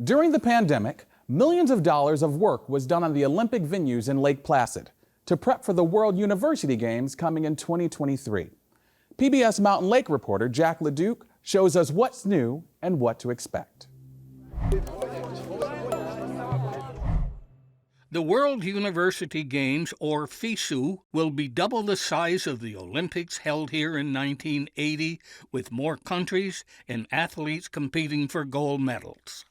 During the pandemic, millions of dollars of work was done on the Olympic venues in Lake Placid to prep for the World University Games coming in 2023. PBS Mountain Lake reporter Jack LeDuc shows us what's new and what to expect. The World University Games, or FISU, will be double the size of the Olympics held here in 1980, with more countries and athletes competing for gold medals.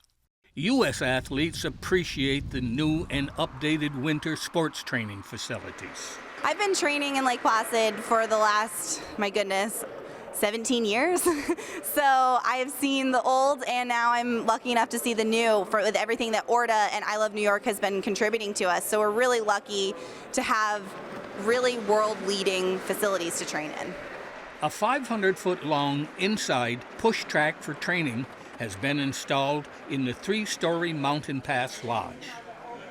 U.S. athletes appreciate the new and updated winter sports training facilities. I've been training in Lake Placid for the last, 17 years. So I have seen the old, and now I'm lucky enough to see the new with everything that ORTA and I Love New York has been contributing to us. So we're really lucky to have really world-leading facilities to train in. A 500-foot-long inside push track for training has been installed in the 3-story Mountain Pass Lodge.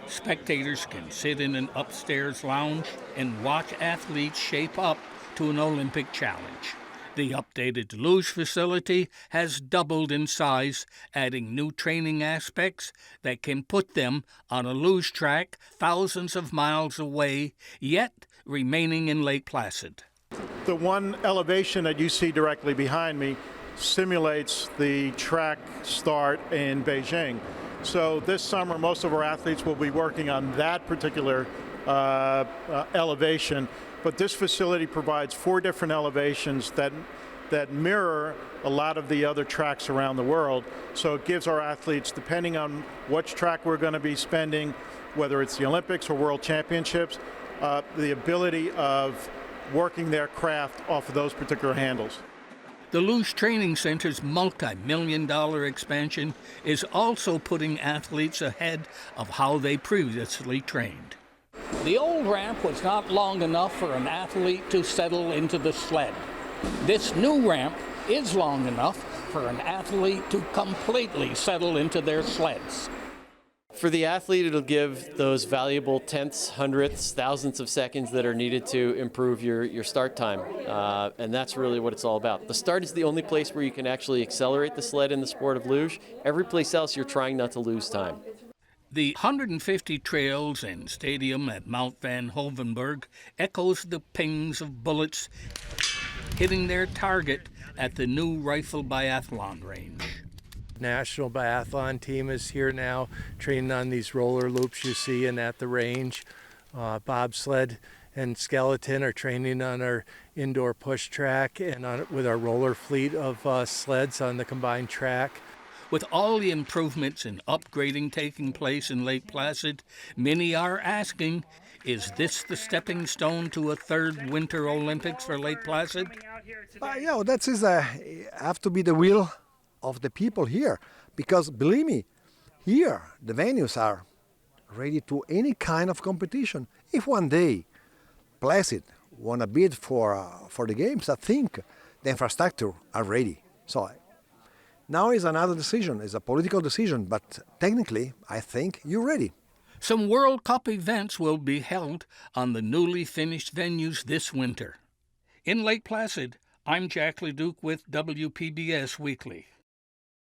Spectators can sit in an upstairs lounge and watch athletes shape up to an Olympic challenge. The updated luge facility has doubled in size, adding new training aspects that can put them on a luge track thousands of miles away, yet remaining in Lake Placid. The one elevation that you see directly behind me simulates the track start in Beijing. So this summer, most of our athletes will be working on that particular elevation. But this facility provides 4 different elevations that mirror a lot of the other tracks around the world. So it gives our athletes, depending on which track we're going to be spending, whether it's the Olympics or World Championships, the ability of working their craft off of those particular handles. The Luge Training Center's multi-million-dollar expansion is also putting athletes ahead of how they previously trained. The old ramp was not long enough for an athlete to settle into the sled. This new ramp is long enough for an athlete to completely settle into their sleds. For the athlete, it'll give those valuable tenths, hundredths, thousandths of seconds that are needed to improve your start time. And that's really what it's all about. The start is the only place where you can actually accelerate the sled in the sport of luge. Every place else, you're trying not to lose time. The 150 trails and stadium at Mount Van Hoevenberg echoes the pings of bullets hitting their target at the new Rifle Biathlon range. National biathlon team is here now, training on these roller loops you see and at the range. Bobsled and skeleton are training on our indoor push track and with our roller fleet of sleds on the combined track. With all the improvements and upgrading taking place in Lake Placid, many are asking, is this the stepping stone to a third Winter Olympics for Lake Placid? That is have to be the will of the people here, because believe me, here the venues are ready to any kind of competition. If one day Placid want to bid for the games, I think the infrastructure are ready. So now is another decision, it's a political decision, but technically I think you're ready. Some World Cup events will be held on the newly finished venues this winter. In Lake Placid, I'm Jack LeDuc with WPBS Weekly.